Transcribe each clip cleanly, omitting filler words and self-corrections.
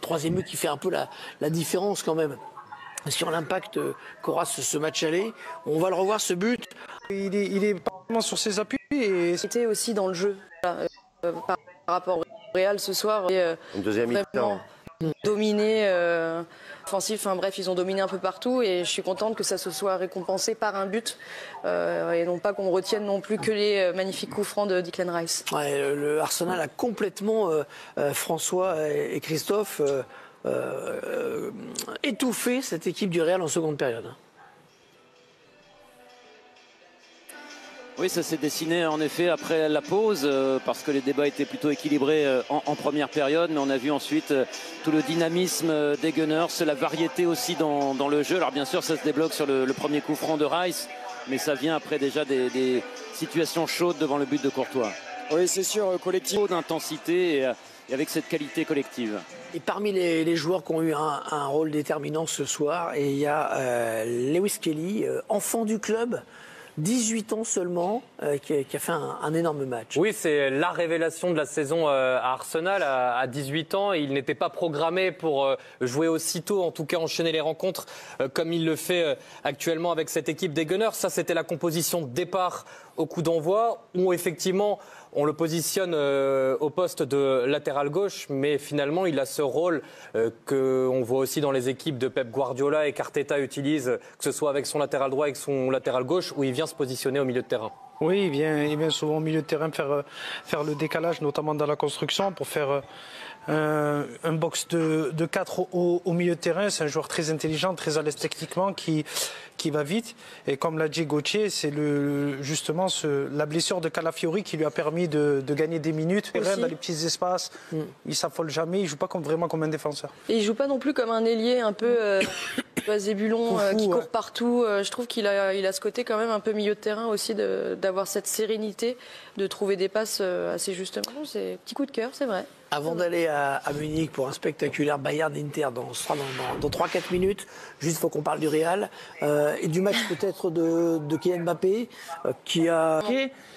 troisième but qui fait un peu la différence quand même sur l'impact qu'aura ce match aller. On va le revoir, ce but. Il est pas vraiment sur ses appuis. Et c'était aussi dans le jeu. Par rapport au Real ce soir. Une deuxième mi-temps. Dominé, offensif, enfin bref, ils ont dominé un peu partout et je suis contente que ça se soit récompensé par un but et non pas qu'on retienne non plus que les magnifiques coups francs de Declan Rice. Ouais, le Arsenal a complètement, François et Christophe, étouffé cette équipe du Real en seconde période. Oui, ça s'est dessiné en effet après la pause parce que les débats étaient plutôt équilibrés en première période, mais on a vu ensuite tout le dynamisme des Gunners, la variété aussi dans le jeu. Alors bien sûr, ça se débloque sur le premier coup franc de Rice, mais ça vient après déjà des situations chaudes devant le but de Courtois. Oui, c'est sûr, collectif. D'intensité et avec cette qualité collective. Et parmi les joueurs qui ont eu un rôle déterminant ce soir, et il y a Lewis Kelly, enfant du club, 18 ans seulement, qui a fait un énorme match. Oui, c'est la révélation de la saison à Arsenal. À 18 ans, il n'était pas programmé pour jouer aussitôt, en tout cas enchaîner les rencontres comme il le fait actuellement avec cette équipe des Gunners. Ça, c'était la composition de départ au coup d'envoi, où effectivement on le positionne au poste de latéral gauche, mais finalement il a ce rôle qu'on voit aussi dans les équipes de Pep Guardiola et qu'Arteta utilise, que ce soit avec son latéral droit et avec son latéral gauche, où il vient se positionner au milieu de terrain. oui, il vient souvent au milieu de terrain faire le décalage, notamment dans la construction, pour faire un box de 4 au milieu de terrain. C'est un joueur très intelligent, très à l'aise techniquement, qui va vite. Et comme l'a dit Gauthier, c'est justement la blessure de Calafiori qui lui a permis de gagner des minutes. Dans les petits espaces, il s'affole jamais, il joue pas vraiment comme un défenseur. Et il joue pas non plus comme un ailier un peu Zébulon qui court partout. Je trouve qu'il a ce côté quand même un peu milieu de terrain aussi, d'avoir cette sérénité, de trouver des passes assez justement. C'est un petit coup de cœur, c'est vrai. Avant d'aller à Munich pour un spectaculaire Bayern-Inter dans 3-4 minutes, juste il faut qu'on parle du Real et du match peut-être de Kylian Mbappé qui a...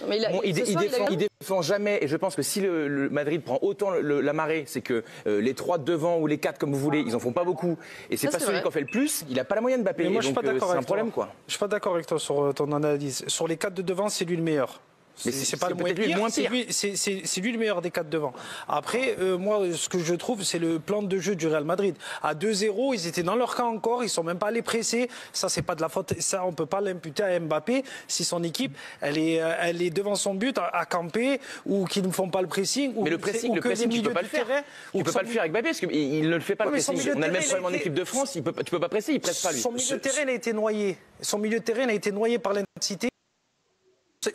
Mais il défend jamais, et je pense que si le Madrid prend autant la marée, c'est que les 3 devant ou les 4 comme vous voulez, ils en font pas beaucoup, et c'est pas celui qui en fait le plus, il a pas la moyenne Mbappé. Mais moi, je suis pas d'accord avec un problème, quoi. Je suis pas d'accord avec toi sur ton analyse. Sur les 4 de devant, c'est lui le meilleur. Mais c'est pas le moins pire. C'est lui le meilleur des 4 devant. Après, moi, ce que je trouve, c'est le plan de jeu du Real Madrid. À 2-0, ils étaient dans leur camp encore, ils sont même pas allés presser. Ça, c'est pas de la faute. Ça, on peut pas l'imputer à Mbappé si son équipe, elle est devant son but à camper ou qu'ils ne font pas le pressing. Mais le pressing, tu peux pas le faire. Tu peux pas le faire avec Mbappé parce qu'il ne le fait pas le pressing. On a le même problème en équipe de France. Tu peux pas presser, il presse pas lui. Son milieu de terrain a été noyé. Son milieu de terrain a été noyé par l'intensité.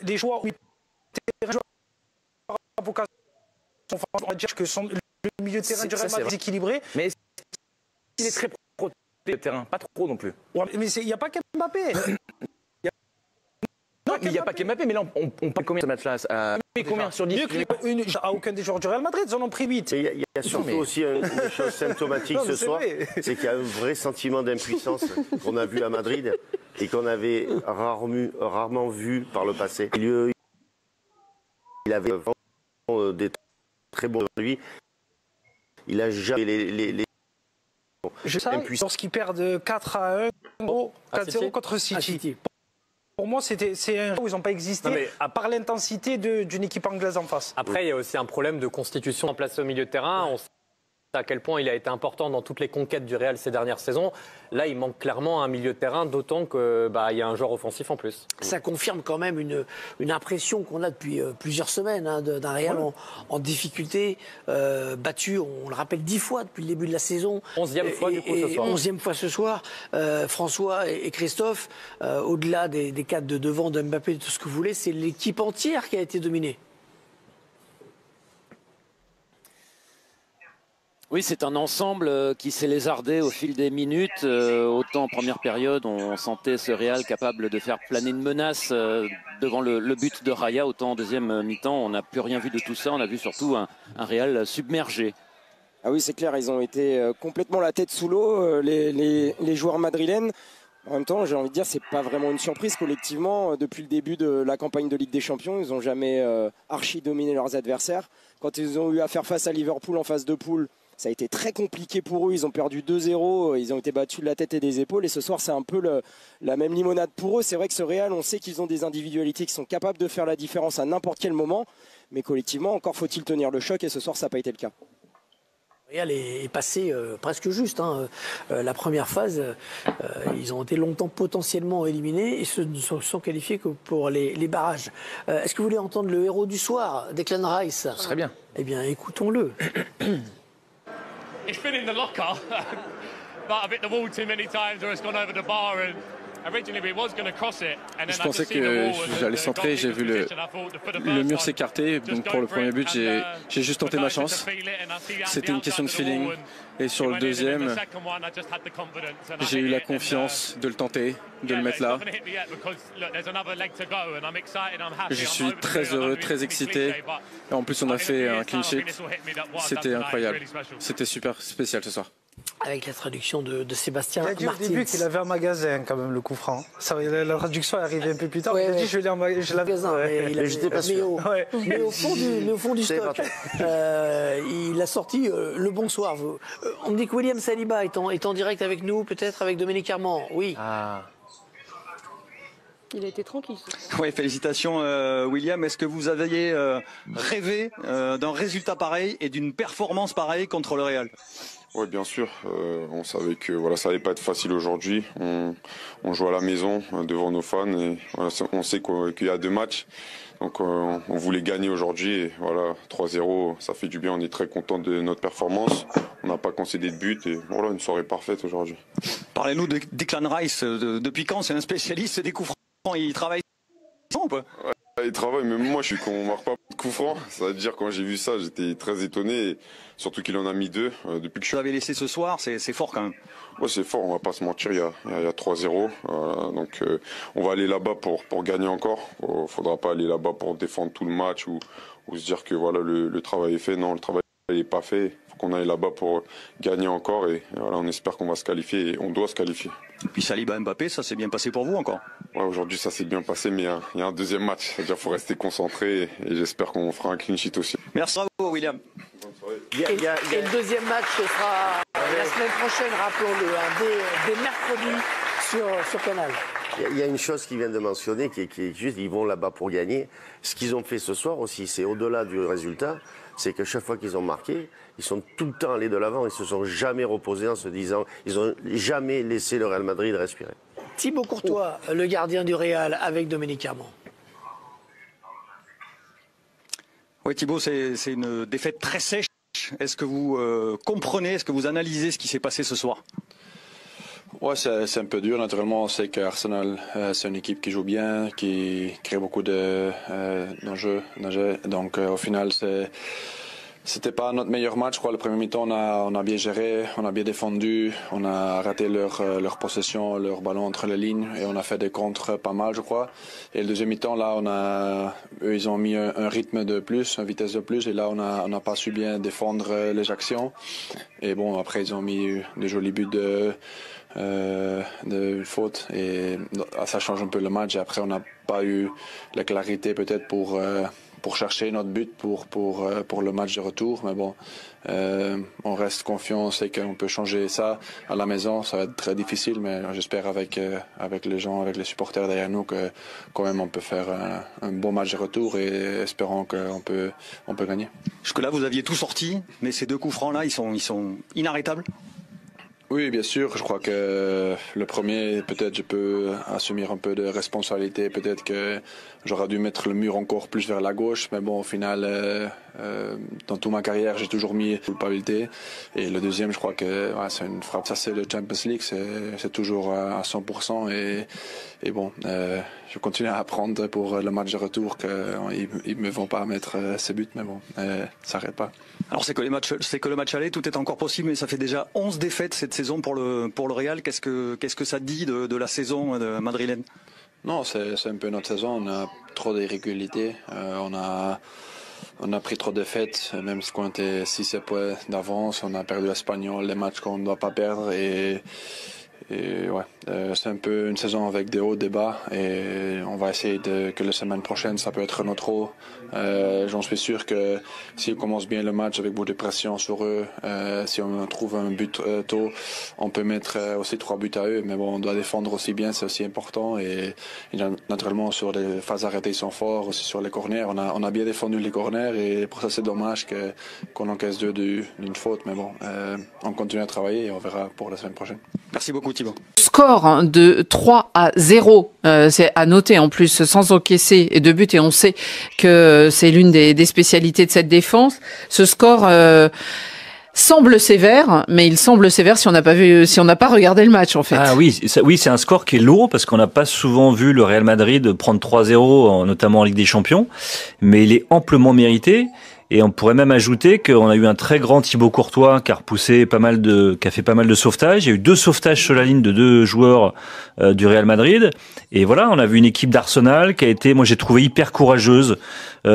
Les joueurs. On va dire que le milieu de terrain du Real Madrid est équilibré. Mais il est très protégé le terrain, pas trop non plus. Ouais, mais il n'y a pas qu'Mbappé. Non, mais il n'y a pas qu'Mbappé, mais là on parle combien de ce match-là combien sur 10 à aucun des joueurs du Real Madrid, ils en ont pris 8. Il y a surtout aussi une chose symptomatique ce soir, c'est qu'il y a un vrai sentiment d'impuissance qu'on a vu à Madrid et qu'on avait rarement vu par le passé. Il avait vraiment des très bons lui. Il a jamais les lorsqu'ils perdent 4-1 4-0 contre City. Pour moi, c'est un jeu où ils n'ont pas existé par l'intensité d'une équipe anglaise en face. Après, il y a aussi un problème de constitution en place au milieu de terrain. On sait à quel point il a été important dans toutes les conquêtes du Real ces dernières saisons. Là, il manque clairement un milieu de terrain, d'autant qu'il y a un joueur offensif en plus. Ça confirme quand même une impression qu'on a depuis plusieurs semaines d'un Real en difficulté, battu, on le rappelle, 10 fois depuis le début de la saison. 11e fois du coup ce soir. 11e fois ce soir. François et Christophe, au-delà des 4 de devant, de Mbappé, de tout ce que vous voulez, c'est l'équipe entière qui a été dominée. Oui, c'est un ensemble qui s'est lézardé au fil des minutes. Autant en première période, on sentait ce Real capable de faire planer une menace devant le but de Raya. Autant en deuxième mi-temps, on n'a plus rien vu de tout ça. On a vu surtout un Real submergé. Ah oui, c'est clair, ils ont été complètement la tête sous l'eau, les joueurs madrilènes. En même temps, j'ai envie de dire, c'est pas vraiment une surprise collectivement. Depuis le début de la campagne de Ligue des Champions, ils n'ont jamais archi dominé leurs adversaires. Quand ils ont eu à faire face à Liverpool en phase de poule, Ça a été très compliqué pour eux. Ils ont perdu 2-0. Ils ont été battus de la tête et des épaules. Et ce soir, c'est un peu la même limonade pour eux. C'est vrai que ce Real, on sait qu'ils ont des individualités qui sont capables de faire la différence à n'importe quel moment. Mais collectivement, encore faut-il tenir le choc. Et ce soir, ça n'a pas été le cas. Le Real est passé presque juste. La première phase, ils ont été longtemps potentiellement éliminés et se sont qualifiés que pour les barrages. Est-ce que vous voulez entendre le héros du soir, Declan Rice? Ce serait bien. Eh bien, écoutons-le. It's been in the locker, but I've hit the wall too many times or it's gone over the bar. And originally we was going to cross it. And then je pensais que j'allais centrer, j'ai vu le mur s'écarter. Donc pour le premier but, j'ai juste tenté ma chance. C'était une question de feeling. Et sur le deuxième, j'ai eu la confiance de le tenter, de le mettre là. Je suis très heureux, très excité. Et en plus, on a fait un clean sheet. C'était incroyable. C'était super spécial ce soir. Avec la traduction de Sébastien Martins. Il a dit au début qu'il avait un magasin quand même, le coup franc. La traduction est arrivée un peu plus tard. Il a dit je vais aller en magasin. Mais j'étais pas sûr. Mais au fond du stock, il a sorti le bonsoir. On me dit que William Saliba est en direct avec nous, peut-être avec Dominique Armand. Oui. Il a été tranquille. Oui, félicitations William. Est-ce que vous aviez rêvé d'un résultat pareil et d'une performance pareille contre le Real? Oui, bien sûr. On savait que voilà, ça allait pas être facile aujourd'hui. On joue à la maison devant nos fans et voilà, on sait qu'il y a 2 matchs. Donc on voulait gagner aujourd'hui et voilà, 3-0, ça fait du bien. On est très content de notre performance. On n'a pas concédé de but et voilà, une soirée parfaite aujourd'hui. Parlez-nous de Declan Rice. Depuis quand c'est un spécialiste des coups francs? Il travaille ou pas? Il travaille, mais moi je suis qu'on marque pas de coups francs. Ça veut dire quand j'ai vu ça, j'étais très étonné, et surtout qu'il en a mis 2 depuis que je... Vous avez laissé ce soir, c'est fort quand même. Ouais, c'est fort, on va pas se mentir, il y a 3-0, donc on va aller là-bas pour gagner encore. Faudra pas aller là-bas pour défendre tout le match ou se dire que voilà le travail est fait. Non, le travail n'est pas fait. Faut qu'on aille là-bas pour gagner encore et voilà, on espère qu'on va se qualifier et on doit se qualifier. Et puis Saliba, Mbappé, ça s'est bien passé pour vous encore? Ouais, aujourd'hui ça s'est bien passé, mais il y a un deuxième match. C'est-à-dire faut rester concentré et j'espère qu'on fera un clean sheet aussi. Merci, bravo William. Et le deuxième match sera la semaine prochaine, rappelons-le, dès mercredi sur Canal. Il y a une chose qu'ils viennent de mentionner qui est juste, ils vont là-bas pour gagner. Ce qu'ils ont fait ce soir aussi, c'est au-delà du résultat, c'est que chaque fois qu'ils ont marqué, ils sont tout le temps allés de l'avant, ils se sont jamais reposés en se disant, ils n'ont jamais laissé le Real Madrid respirer. Thibaut Courtois, le gardien du Real, avec Dominique Armand. Oui Thibaut, c'est une défaite très sèche. Est-ce que vous comprenez, est-ce que vous analysez ce qui s'est passé ce soir? Ouais, c'est un peu dur. Naturellement, on sait qu'Arsenal, c'est une équipe qui joue bien, qui crée beaucoup d'enjeux. Donc, au final, c'était pas notre meilleur match. Je crois le premier mi-temps, on a bien géré, on a bien défendu, on a raté leur possession, leur ballon entre les lignes et on a fait des contres pas mal, je crois. Et le deuxième mi-temps, là, eux, ils ont mis un rythme de plus, une vitesse de plus, et là, on n'a pas su bien défendre les actions. Et bon, après, ils ont mis des jolis buts de faute et ça change un peu le match. Et après, on n'a pas eu la clarité peut-être pour chercher notre but pour le match de retour. Mais bon, on reste confiant, on sait qu'on peut changer ça à la maison. Ça va être très difficile, mais j'espère avec les gens, avec les supporters derrière nous, que quand même on peut faire un bon match de retour et espérons qu'on peut gagner. Jusque-là, vous aviez tout sorti, mais ces 2 coups francs-là, ils sont inarrêtables. Oui, bien sûr. Je crois que le premier, peut-être je peux assumer un peu de responsabilité. Peut-être que j'aurais dû mettre le mur encore plus vers la gauche. Mais bon, au final, dans toute ma carrière, j'ai toujours mis culpabilité. Et le deuxième, je crois que c'est une frappe. Ça, c'est le Champions League. C'est toujours à 100%. Et bon, je continue à apprendre pour le match de retour qu'ils ne vont pas mettre ces buts. Mais bon, ça n'arrête pas. Alors c'est que le match aller, tout est encore possible, mais ça fait déjà 11 défaites cette saison pour le Real. Qu'est-ce que ça dit de la saison madrilène? Non, c'est un peu notre saison. On a trop d'irrégularités. On a pris trop de défaites, même si on était 6 points d'avance. On a perdu l'Espagnol, les matchs qu'on ne doit pas perdre. Et ouais, c'est un peu une saison avec des hauts, des bas, et on va essayer que la semaine prochaine, ça peut être notre haut. J'en suis sûr que si on commence bien le match avec beaucoup de pression sur eux, si on trouve un but tôt, on peut mettre aussi 3 buts à eux. Mais bon, on doit défendre aussi bien, c'est aussi important. Et naturellement, sur les phases arrêtées, ils sont forts. Aussi sur les corners, on a bien défendu les corners. Et pour ça, c'est dommage qu'on encaisse 2 d'une faute. Mais bon, on continue à travailler et on verra pour la semaine prochaine. Merci beaucoup, Thibaut. Score de 3-0, c'est à noter en plus, sans encaisser 2 buts, et on sait que c'est l'une des spécialités de cette défense. Ce score semble sévère, mais il semble sévère si on n'a pas regardé le match en fait. Ah oui, c'est un score qui est lourd parce qu'on n'a pas souvent vu le Real Madrid prendre 3-0, notamment en Ligue des Champions, mais il est amplement mérité. Et on pourrait même ajouter qu'on a eu un très grand Thibaut Courtois qui a fait pas mal de sauvetages. Il y a eu 2 sauvetages sur la ligne de 2 joueurs du Real Madrid. Et voilà, on a vu une équipe d'Arsenal qui a été, moi j'ai trouvé hyper courageuse,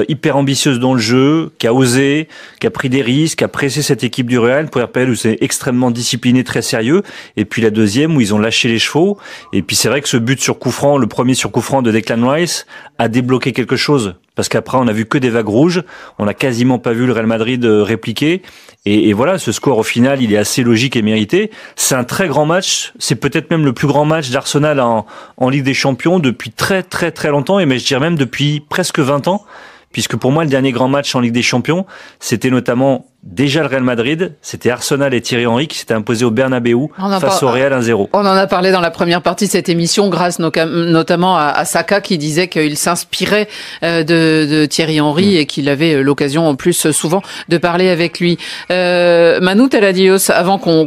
hyper ambitieuse dans le jeu, qui a osé, qui a pris des risques, qui a pressé cette équipe du Real. Première période où c'est extrêmement discipliné, très sérieux. Et puis la deuxième où ils ont lâché les chevaux. Et puis c'est vrai que ce but sur coup franc, le premier sur coup franc de Declan Rice, a débloqué quelque chose. Parce qu'après, on a vu que des vagues rouges. On n'a quasiment pas vu le Real Madrid répliquer. Et voilà, ce score, au final, il est assez logique et mérité. C'est un très grand match. C'est peut-être même le plus grand match d'Arsenal en Ligue des Champions depuis très, très, très longtemps. Et mais je dirais même depuis presque 20 ans. Puisque pour moi, le dernier grand match en Ligue des Champions, c'était notamment déjà le Real Madrid, c'était Arsenal et Thierry Henry qui s'étaient imposés au Bernabéu face au Real 1-0. On en a parlé dans la première partie de cette émission, grâce notamment à Saka qui disait qu'il s'inspirait de Thierry Henry et qu'il avait l'occasion en plus souvent de parler avec lui. Manu Teladios, avant qu'on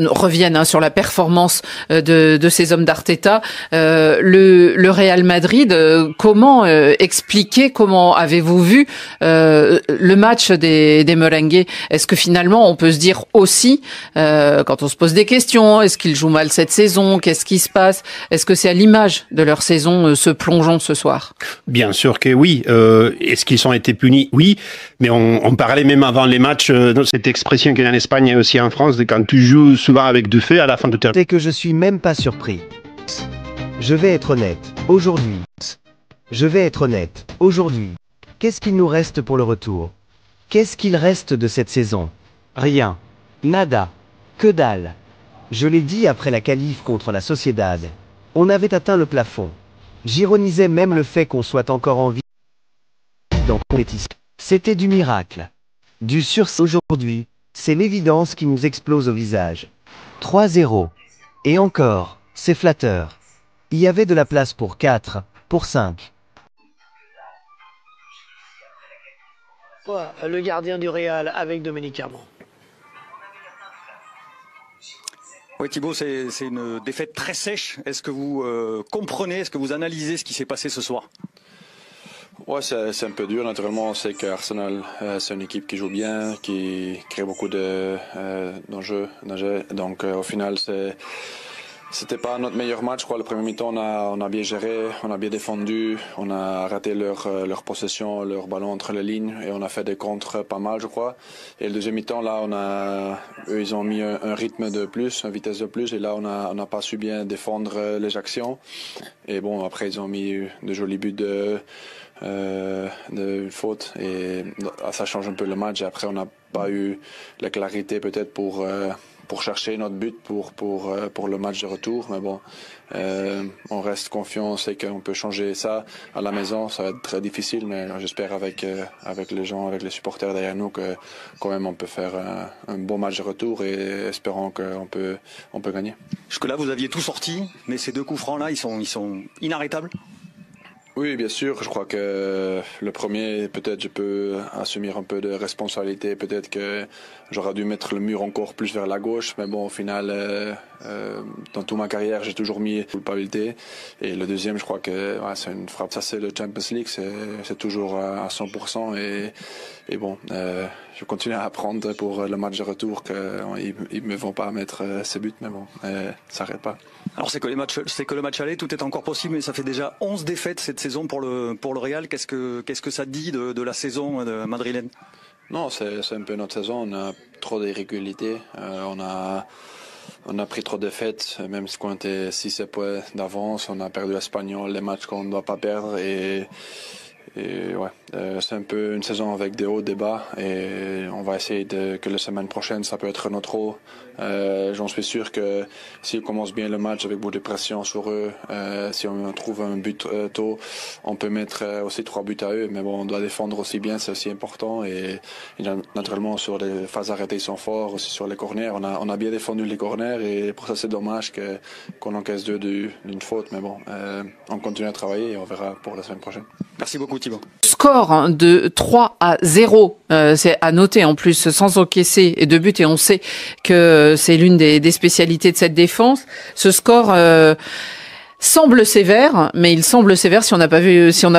revienne sur la performance de ces hommes d'Arteta, le Real Madrid, comment expliquer, comment avez-vous vu le match des Merengues? Est-ce que finalement on peut se dire aussi, quand on se pose des questions, est-ce qu'ils jouent mal cette saison? Qu'est-ce qui se passe? Est-ce que c'est à l'image de leur saison, ce plongeon ce soir? Bien sûr que oui. Est-ce qu'ils ont été punis? Oui. Mais on parlait même avant les matchs de cette expression qu'il y a en Espagne et aussi en France, de quand tu joues souvent avec du feu à la fin de terrain. C'est que je suis même pas surpris. Je vais être honnête. Aujourd'hui. Qu'est-ce qu'il nous reste pour le retour? Qu'est-ce qu'il reste de cette saison? Rien. Nada. Que dalle. Je l'ai dit après la qualif contre la Sociedad. On avait atteint le plafond. J'ironisais même le fait qu'on soit encore en vie dans compétition. C'était du miracle. Du sursaut aujourd'hui, c'est l'évidence qui nous explose au visage. 3-0. Et encore, c'est flatteur. Il y avait de la place pour 4, pour 5. Le gardien du Real avec Dominique Armand. Oui Thibaut, c'est une défaite très sèche. Est-ce que vous comprenez, est-ce que vous analysez ce qui s'est passé ce soir? Ouais, c'est un peu dur. Naturellement, on sait qu'Arsenal, c'est une équipe qui joue bien, qui crée beaucoup d'enjeux. Donc au final, c'était pas notre meilleur match, je crois. Le premier mi-temps, on a bien géré, on a bien défendu, on a raté leur possession, leur ballon entre les lignes et on a fait des contres pas mal, je crois. Et le deuxième mi-temps, là, eux, ils ont mis un rythme de plus, une vitesse de plus et là, on n'a pas su bien défendre les actions. Et bon, après, ils ont mis de jolis buts de faute et ça change un peu le match. Et après, on n'a pas eu la clarité peut-être pour chercher notre but pour le match de retour. Mais bon, on reste confiant, on sait qu'on peut changer ça à la maison. Ça va être très difficile, mais j'espère avec les gens, avec les supporters derrière nous, que quand même on peut faire un bon match de retour et espérons qu'on peut gagner. Jusque-là, vous aviez tout sorti, mais ces 2 coups francs-là, ils sont inarrêtables? Oui, bien sûr. Je crois que le premier, peut-être je peux assumer un peu de responsabilité. Peut-être que j'aurais dû mettre le mur encore plus vers la gauche. Mais bon, au final, dans toute ma carrière, j'ai toujours mis culpabilité. Et le deuxième, je crois que c'est une frappe. Ça, c'est le Champions League. C'est toujours à 100%. Et bon, je continue à apprendre pour le match de retour qu'ils ne me vont pas mettre ces buts. Mais bon, ça n'arrête pas. Alors c'est que le match aller, tout est encore possible, mais ça fait déjà 11 défaites cette saison pour le Real. Qu'est-ce que ça dit de la saison madrilène? Non, c'est un peu notre saison. On a trop d'irrégularités. On a on a pris trop de défaites, même si on était 6 points d'avance, on a perdu l'Espagnol, les matchs qu'on ne doit pas perdre. Et ouais, c'est un peu une saison avec des hauts, des bas, et on va essayer que la semaine prochaine, ça peut être notre haut. J'en suis sûr que si on commence bien le match avec beaucoup de pression sur eux, si on trouve un but tôt, on peut mettre aussi 3 buts à eux, mais bon, on doit défendre aussi bien, c'est aussi important, et naturellement sur les phases arrêtées ils sont forts, aussi sur les corners, on a bien défendu les corners, et pour ça c'est dommage qu'on encaisse 2 d'une faute, mais bon, on continue à travailler et on verra pour la semaine prochaine. Merci beaucoup Thibaut. Score de 3-0, c'est à noter en plus, sans encaisser de but, et on sait que c'est l'une des spécialités de cette défense. Ce score semble sévère, mais il semble sévère si on n'a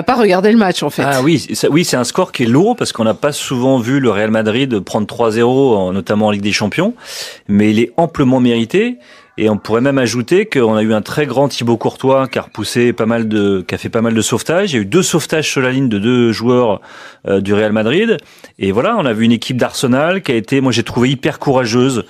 pas regardé le match en fait. Ah oui, c'est un score qui est lourd parce qu'on n'a pas souvent vu le Real Madrid prendre 3-0, notamment en Ligue des Champions, mais il est amplement mérité. Et on pourrait même ajouter qu'on a eu un très grand Thibaut Courtois qui a fait pas mal de sauvetages. Il y a eu 2 sauvetages sur la ligne de 2 joueurs du Real Madrid. Et voilà, on a vu une équipe d'Arsenal qui a été, moi j'ai trouvé hyper courageuse,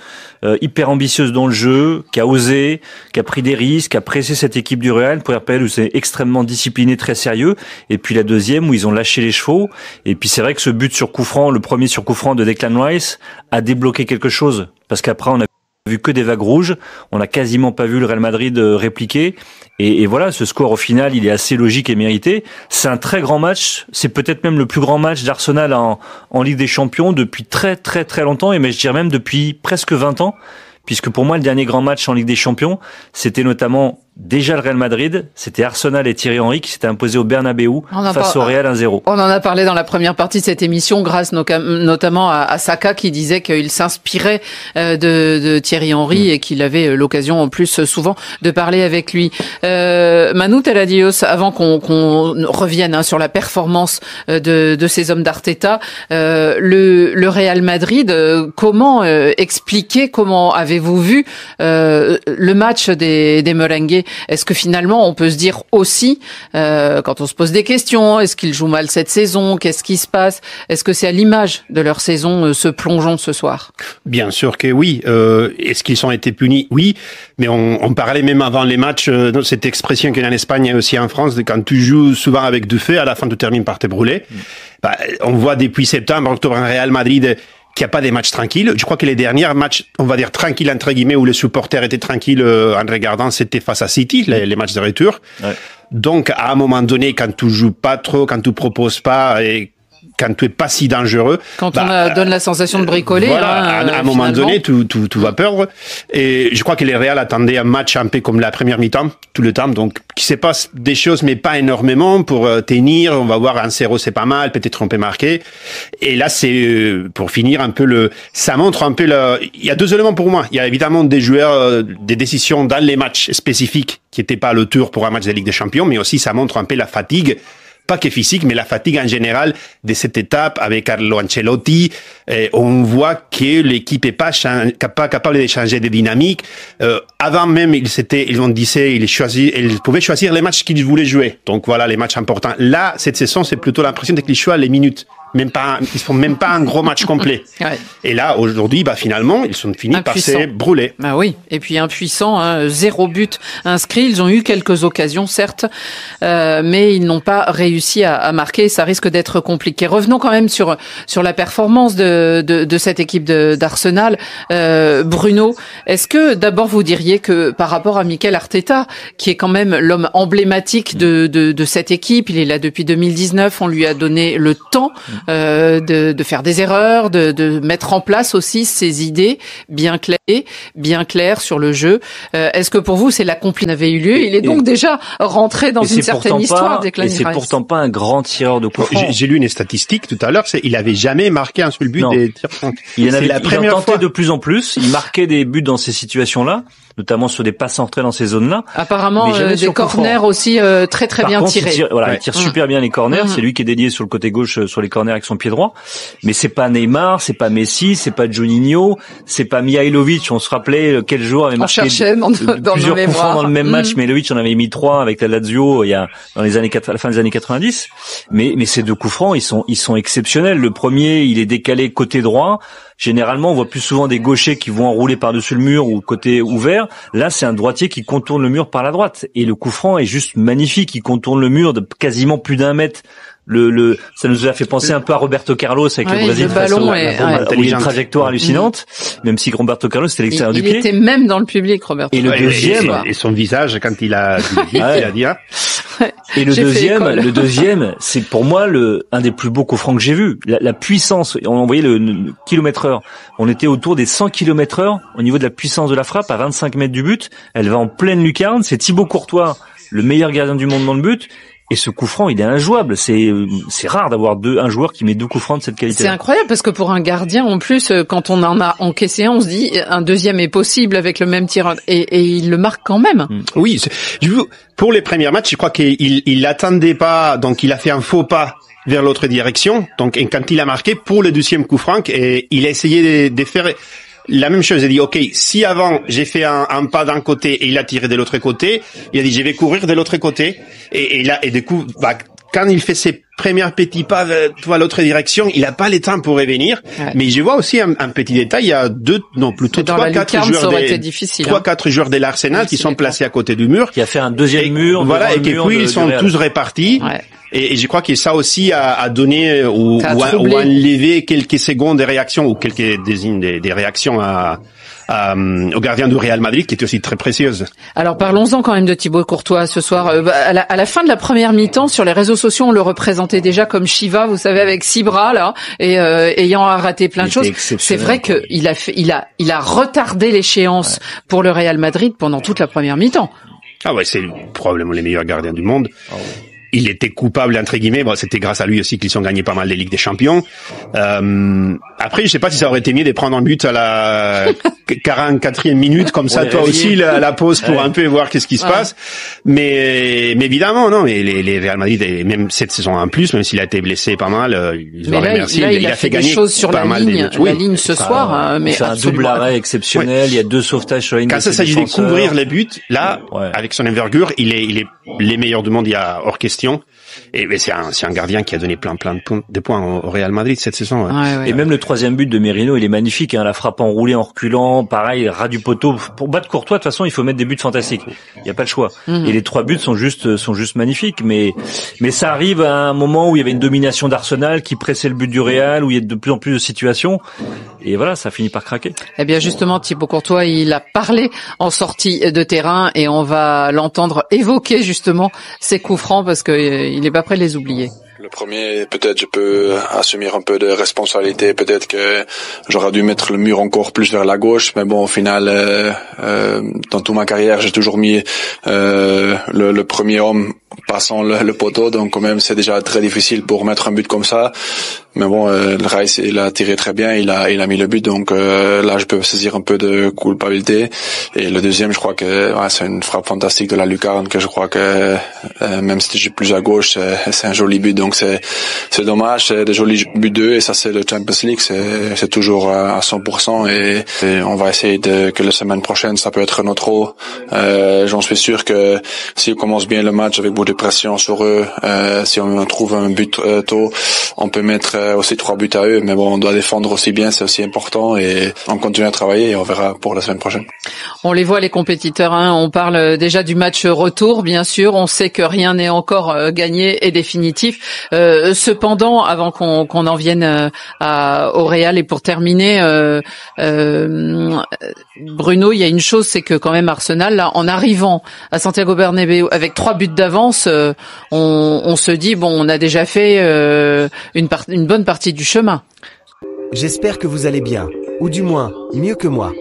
hyper ambitieuse dans le jeu, qui a osé, qui a pris des risques, qui a pressé cette équipe du Real. Pour rappel, où c'est extrêmement discipliné, très sérieux. Et puis la deuxième où ils ont lâché les chevaux. Et puis c'est vrai que ce but sur coup franc, le premier sur coup franc de Declan Rice, a débloqué quelque chose. Parce qu'après on a vu que des vagues rouges, on n'a quasiment pas vu le Real Madrid répliquer, et voilà, ce score au final il est assez logique et mérité. C'est un très grand match, c'est peut-être même le plus grand match d'Arsenal en Ligue des Champions depuis très très très longtemps, et mais je dirais même depuis presque 20 ans, puisque pour moi le dernier grand match en Ligue des Champions, c'était notamment déjà le Real Madrid, c'était Arsenal et Thierry Henry qui s'étaient imposés au Bernabéu face au Real 1-0. On en a parlé dans la première partie de cette émission, grâce notamment à Saka qui disait qu'il s'inspirait de Thierry Henry et qu'il avait l'occasion en plus souvent de parler avec lui. Manu Teladios, avant qu'on revienne sur la performance de ces hommes d'Arteta, le Real Madrid, comment expliquer, comment avez-vous vu le match des merengues? Est-ce que finalement on peut se dire aussi, quand on se pose des questions, est-ce qu'ils jouent mal cette saison? Qu'est-ce qui se passe? Est-ce que c'est à l'image de leur saison ce plongeon ce soir? Bien sûr que oui. Est-ce qu'ils ont été punis? Oui. Mais on parlait même avant les matchs de cette expression qu'il y a en Espagne et aussi en France, de quand tu joues souvent avec du feu, à la fin tu termines par te brûler. On voit depuis septembre, octobre, un Real Madrid qu'il n'y a pas des matchs tranquilles. Je crois que les derniers matchs, on va dire tranquilles entre guillemets, où les supporters étaient tranquilles en regardant, c'était face à City, les matchs de retour. Ouais. Donc, à un moment donné, quand tu joues pas trop, quand tu proposes pas et quand tu es pas si dangereux. Quand on donne la sensation de bricoler. Voilà, à un moment donné, tu vas perdre. Et je crois que les Real attendaient un match un peu comme la première mi-temps, tout le temps. Donc, qu'il se passe des choses, mais pas énormément pour tenir. On va voir un 0, c'est pas mal. Peut-être on peut marquer. Et là, c'est, pour finir un peu ça montre un peu il y a 2 éléments pour moi. Il y a évidemment des joueurs, des décisions dans les matchs spécifiques qui n'étaient pas à le tour pour un match de Ligue des Champions, mais aussi ça montre un peu la fatigue. Pas que physique, mais la fatigue en général de cette étape avec Carlo Ancelotti. On voit que l'équipe est pas capable de changer de dynamique. Avant même, ils pouvaient choisir les matchs qu'ils voulaient jouer. Donc voilà, les matchs importants. Là, cette saison, c'est plutôt l'impression qu'ils choisissent les minutes. Ils font même pas un gros match complet. Ouais. Et là, aujourd'hui, finalement, ils sont finis par se brûler. Ah oui. Et puis impuissants, 0 but inscrit. Ils ont eu quelques occasions, certes, mais ils n'ont pas réussi à marquer. Ça risque d'être compliqué. Revenons quand même sur la performance de cette équipe d'Arsenal. Bruno, est-ce que d'abord vous diriez que par rapport à Mikel Arteta, qui est quand même l'homme emblématique de cette équipe, il est là depuis 2019, on lui a donné le temps de faire des erreurs, de mettre en place aussi ses idées bien claires sur le jeu. Est-ce que pour vous c'est l'accompli n'avait eu lieu? Il est donc déjà rentré dans une certaine histoire. Et c'est pourtant pas un grand tireur de coup franc. J'ai lu une statistique tout à l'heure, il avait jamais marqué un seul but des tirs francs. Il en tentait de plus en plus. Il marquait des buts dans ces situations-là. notamment sur des passes entrées dans ces zones-là. Apparemment, des corners aussi très bien tirés. Il tire super bien les corners. C'est lui qui est dédié sur le côté gauche sur les corners avec son pied droit. Mais c'est pas Neymar, c'est pas Messi, c'est pas Juninho, c'est pas Mihailovic. On se rappelait quel joueur avait marqué plusieurs coups francs dans le même match. Mihailovic en avait mis 3 avec la Lazio il y a dans les années à la fin des années 90. Mais ces 2 coups francs, ils sont exceptionnels. Le premier, il est décalé côté droit. Généralement, on voit plus souvent des gauchers qui vont enrouler par-dessus le mur ou côté ouvert. Là, c'est un droitier qui contourne le mur par la droite. Et le coup franc est juste magnifique. Il contourne le mur de quasiment plus d'1 mètre. Ça nous a fait penser un peu à Roberto Carlos avec le Brésil. Le ballon où il y a une trajectoire hallucinante. Même si Roberto Carlos, c'était l'extérieur du pied. Il était même dans le public, Roberto. Et le deuxième. Et son visage, quand il a dit, Et le deuxième, c'est pour moi un des plus beaux coups francs que j'ai vu. La puissance, on voyait le kilomètre-heure. On était autour des 100 km/h au niveau de la puissance de la frappe à 25 mètres du but. Elle va en pleine lucarne. C'est Thibaut Courtois, le meilleur gardien du monde dans le but. Et ce coup franc, il est injouable. C'est rare d'avoir un joueur qui met 2 coups francs de cette qualité. C'est incroyable parce que pour un gardien, en plus, quand on en a encaissé un, on se dit un deuxième est possible avec le même tir et il le marque quand même. Oui, pour les premiers matchs, je crois qu'il l'attendait pas, donc il a fait un faux pas vers l'autre direction. Donc, et quand il a marqué pour le deuxième coup franc, et il a essayé de faire la même chose. Il a dit, OK, si avant j'ai fait un pas d'un côté et il a tiré de l'autre côté, il a dit, je vais courir de l'autre côté. Et du coup, quand il fait ses premiers petits pas vers l'autre direction, il n'a pas le temps pour revenir. Ouais. Mais je vois aussi un petit détail. Il y a 3-4 joueurs de l'Arsenal qui sont placés à côté du mur. Qui a fait un deuxième mur. Voilà, et puis ils sont tous répartis. Ouais. Et je crois que ça aussi a donné ou enlevé quelques secondes de réaction ou quelques des réactions au gardien du Real Madrid qui était aussi très précieuse. Alors parlons-en quand même de Thibaut Courtois ce soir. À la fin de la première mi-temps, sur les réseaux sociaux, on le représentait déjà comme Shiva, vous savez, avec 6 bras là, et ayant raté plein de choses. C'est vrai qu'il a retardé l'échéance pour le Real Madrid pendant toute la première mi-temps. Ah ouais, c'est probablement les meilleurs gardiens du monde. Il était coupable, entre guillemets. Bon, c'était grâce à lui aussi qu'ils ont gagné pas mal des Ligues des Champions. Après, je sais pas si ça aurait été mieux de prendre un but à la 44e minute, comme ça, toi aussi, à la pause, pour un peu voir qu'est-ce qui se passe. Mais évidemment, non, mais les Real Madrid, et même cette saison en plus, même s'il a été blessé pas mal, ils ont remercié. Il a fait gagner choses sur la ligne ce soir. Mais c'est un double arrêt exceptionnel. Ouais. Il y a 2 sauvetages sur la ligne. Quand ça s'agit de couvrir les buts, là, avec son envergure, il est les meilleurs du monde. Il y a hors question. Et c'est un gardien qui a donné plein de points au Real Madrid cette saison. Ouais. Et même le 3e but de Merino, il est magnifique, hein, la frappe enroulée en reculant, pareil, ras du poteau. Pour battre Courtois, de toute façon, il faut mettre des buts fantastiques. Il n'y a pas le choix. Et les 3 buts sont juste magnifiques. Mais ça arrive à un moment où il y avait une domination d'Arsenal qui pressait le but du Real, où il y a de plus en plus de situations. Et voilà, ça finit par craquer. Eh bien, justement, Thibaut Courtois, il a parlé en sortie de terrain et on va l'entendre évoquer justement ses coups francs parce que il est pas prêt de les oublier. Le premier, peut-être je peux assumer un peu de responsabilité, peut-être que j'aurais dû mettre le mur encore plus vers la gauche, mais bon, au final, dans toute ma carrière, j'ai toujours mis le premier homme passant le poteau, donc quand même c'est déjà très difficile pour mettre un but comme ça. Mais bon, le Rice, il a tiré très bien, il a mis le but, donc là je peux saisir un peu de culpabilité. Et le deuxième, je crois que c'est une frappe fantastique de la lucarne, que je crois que même si je suis plus à gauche, c'est un joli but. Donc c'est dommage, c'est des jolis buts d'eux, et ça c'est le Champions League, c'est toujours à 100%, et on va essayer que la semaine prochaine ça peut être notre eau. J'en suis sûr que si on commence bien le match avec beaucoup de pression sur eux, si on trouve un but tôt, on peut mettre aussi 3 buts à eux, mais bon, on doit défendre aussi bien, c'est aussi important, et on continue à travailler et on verra pour la semaine prochaine. On les voit, les compétiteurs, hein. On parle déjà du match retour, bien sûr, on sait que rien n'est encore gagné et définitif. Cependant, avant qu'on en vienne au Real, et pour terminer, Bruno, il y a une chose, c'est que quand même Arsenal, là, en arrivant à Santiago Bernabéu avec 3 buts d'avance, on se dit bon, on a déjà fait une bonne partie du chemin. J'espère que vous allez bien, ou du moins mieux que moi,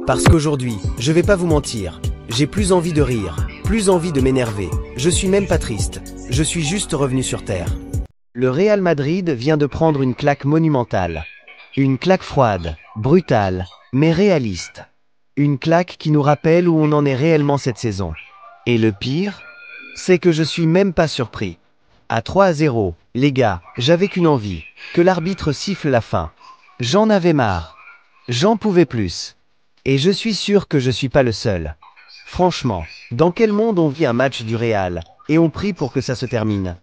parce qu'aujourd'hui, je vais pas vous mentir, j'ai plus envie de rire, plus envie de m'énerver. Je suis même pas triste, je suis juste revenu sur terre. Le Real Madrid vient de prendre une claque monumentale, une claque froide, brutale, mais réaliste. Une claque qui nous rappelle où on en est réellement cette saison. Et le pire, c'est que je suis même pas surpris. À 3-0, les gars, j'avais qu'une envie, que l'arbitre siffle la fin. J'en avais marre. J'en pouvais plus. Et je suis sûr que je suis pas le seul. Franchement, dans quel monde on vit un match du Real, et on prie pour que ça se termine?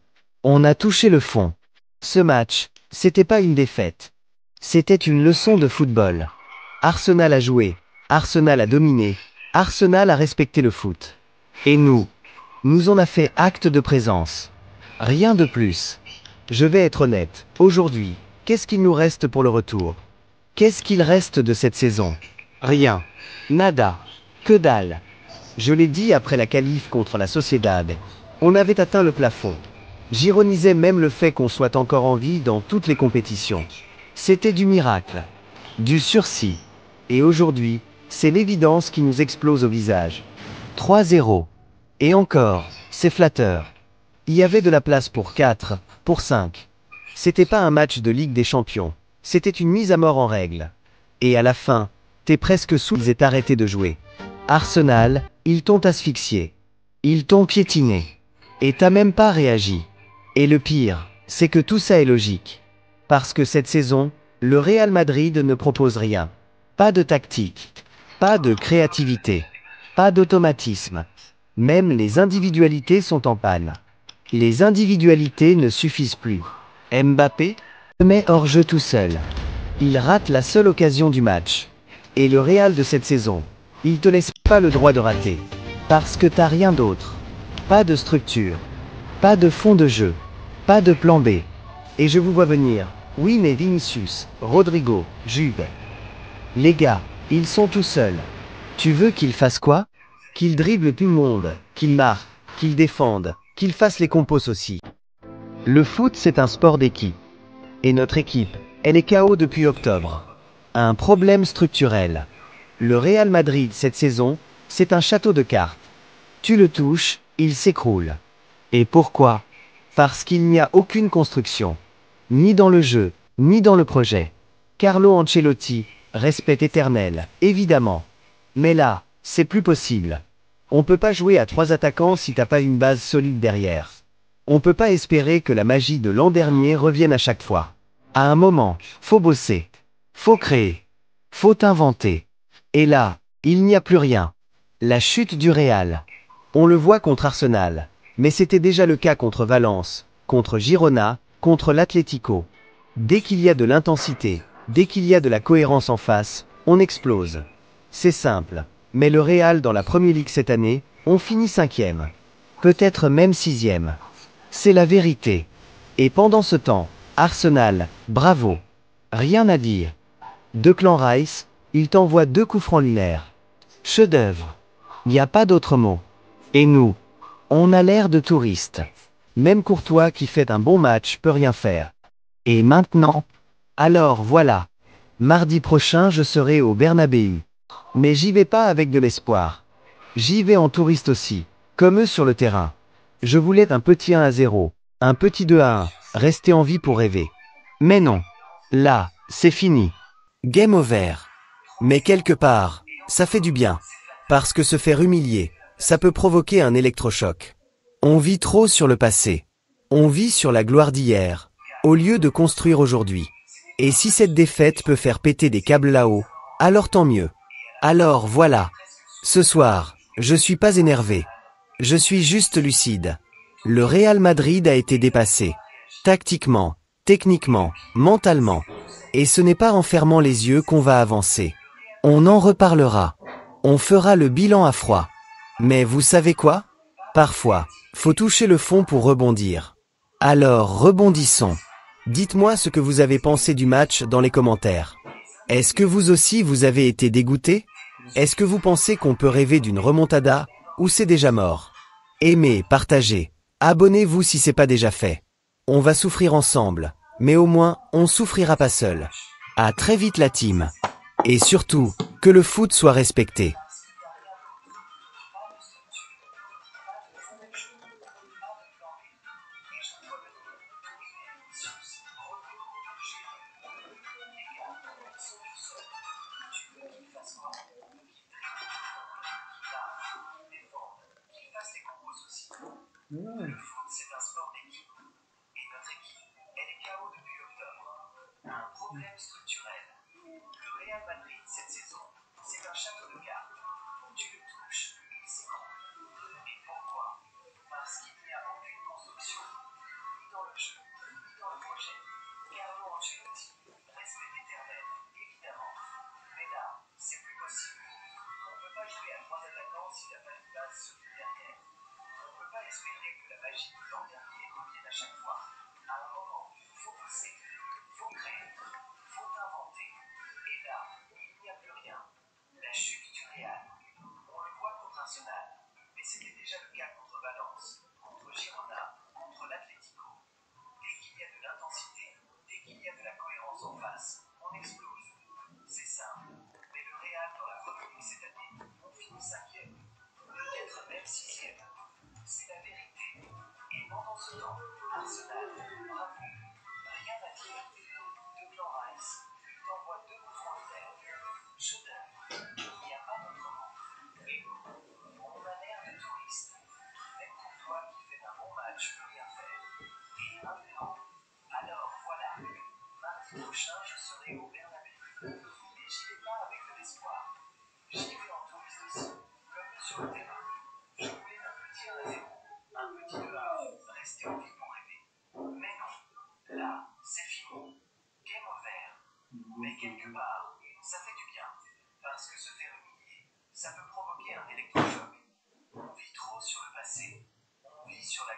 On a touché le fond. Ce match, c'était pas une défaite. C'était une leçon de football. Arsenal a joué, Arsenal a dominé, Arsenal a respecté le foot. Et nous on a fait acte de présence. Rien de plus. Je vais être honnête, aujourd'hui, qu'est-ce qu'il nous reste pour le retour? Qu'est-ce qu'il reste de cette saison? Rien. Nada. Que dalle. Je l'ai dit après la qualif contre la Sociedad. On avait atteint le plafond. J'ironisais même le fait qu'on soit encore en vie dans toutes les compétitions. C'était du miracle. Du sursis. Et aujourd'hui, c'est l'évidence qui nous explose au visage. 3-0. Et encore, c'est flatteur. Il y avait de la place pour 4, pour 5. C'était pas un match de Ligue des Champions. C'était une mise à mort en règle. Et à la fin, t'es presque sous, ils aient arrêté de jouer. Arsenal, ils t'ont asphyxié. Ils t'ont piétiné. Et t'as même pas réagi. Et le pire, c'est que tout ça est logique. Parce que cette saison, le Real Madrid ne propose rien. Pas de tactique. Pas de créativité. Pas d'automatisme. Même les individualités sont en panne. Les individualités ne suffisent plus. Mbappé se met hors jeu tout seul. Il rate la seule occasion du match. Et le Real de cette saison, il te laisse pas le droit de rater. Parce que t'as rien d'autre. Pas de structure. Pas de fond de jeu. Pas de plan B. Et je vous vois venir. Oui mais Vinicius, Rodrigo, Juve. Les gars, ils sont tout seuls. Tu veux qu'ils fassent quoi? Qu'ils dribblent tout le monde, qu'ils marquent, qu'ils défendent, qu'ils fassent les compos aussi. Le foot c'est un sport d'équipe. Et notre équipe, elle est KO depuis octobre. Un problème structurel. Le Real Madrid cette saison, c'est un château de cartes. Tu le touches, il s'écroule. Et pourquoi? Parce qu'il n'y a aucune construction. Ni dans le jeu, ni dans le projet. Carlo Ancelotti, respect éternel, évidemment. Mais là, c'est plus possible. On peut pas jouer à 3 attaquants si t'as pas une base solide derrière. On peut pas espérer que la magie de l'an dernier revienne à chaque fois. À un moment, faut bosser. Faut créer. Faut inventer. Et là, il n'y a plus rien. La chute du Real. On le voit contre Arsenal. Mais c'était déjà le cas contre Valence, contre Girona, contre l'Atlético. Dès qu'il y a de l'intensité, dès qu'il y a de la cohérence en face, on explose. C'est simple. Mais le Real dans la Premier League cette année, on finit 5e. Peut-être même 6e. C'est la vérité. Et pendant ce temps, Arsenal, bravo. Rien à dire. Declan Rice, il t'envoie 2 coups francs lunaires. Chef-d'œuvre. Il n'y a pas d'autre mot. Et nous, on a l'air de touristes. Même Courtois qui fait un bon match peut rien faire. Et maintenant? Alors voilà. Mardi prochain je serai au Bernabéu. Mais j'y vais pas avec de l'espoir. J'y vais en touriste aussi. Comme eux sur le terrain. Je voulais un petit 1-0. Un petit 2-1. Rester en vie pour rêver. Mais non. Là, c'est fini. Game over. Mais quelque part, ça fait du bien. Parce que se faire humilier, ça peut provoquer un électrochoc. On vit trop sur le passé. On vit sur la gloire d'hier, au lieu de construire aujourd'hui. Et si cette défaite peut faire péter des câbles là-haut, alors tant mieux. Alors voilà. Ce soir, je suis pas énervé. Je suis juste lucide. Le Real Madrid a été dépassé. Tactiquement, techniquement, mentalement. Et ce n'est pas en fermant les yeux qu'on va avancer. On en reparlera. On fera le bilan à froid. Mais vous savez quoi? Parfois, faut toucher le fond pour rebondir. Alors rebondissons. Dites-moi ce que vous avez pensé du match dans les commentaires. Est-ce que vous aussi vous avez été dégoûté? Est-ce que vous pensez qu'on peut rêver d'une remontada, ou c'est déjà mort? Aimez, partagez, abonnez-vous si c'est pas déjà fait. On va souffrir ensemble, mais au moins, on souffrira pas seul. À très vite la team. Et surtout, que le foot soit respecté. Le foot, c'est un sport d'équipe. Et notre équipe, elle est KO depuis octobre. Un problème structurel. Le Real Madrid, cette saison, c'est un château de cartes. Tu le touches, il s'écroule. Et pourquoi? Parce qu'il n'y a aucune construction, ni dans le jeu, ni dans le projet. Carlo Ancelotti, respect éternel, évidemment. Mais là, c'est plus possible. On ne peut pas jouer à 3 attaquants s'il n'y a pas de base solide derrière. On ne peut pas espérer que la magie de l'an dernier revienne à chaque fois. À un moment, il faut pousser, il faut créer, il faut inventer. Et là, il n'y a plus rien. La chute du Real. On le voit contre Arsenal, mais c'était déjà le cas contre Valence, contre Girona, contre l'Atlético. Dès qu'il y a de l'intensité, dès qu'il y a de la cohérence en face, on explose. C'est simple. Mais le Real, dans la Première Ligue cette année, on finit 5e. Peut-être même 6e. C'est la vérité. Et pendant ce temps, Arsenal, bravo, rien à dire. Declan Rice, il t'envoie 2 coups francs de terre. Chef-d'œuvre. Il n'y a pas d'autre mot. Et nous, on a l'air de touristes. Même Courtois qui fait un bon match peut rien faire. Et 1-0. Alors voilà, mardi prochain je serai au Bernabéu. Et j'y vais pas avec de l'espoir. J'y vais en touriste aussi, comme sur le terrain. Je voulais un petit 1-0, un petit 2-1, rester en vie pour rêver. Mais non, là, c'est fini. Game over. Mais quelque part, ça fait du bien. Parce que se faire humilier, ça peut provoquer un électrochoc. On vit trop sur le passé, on vit sur la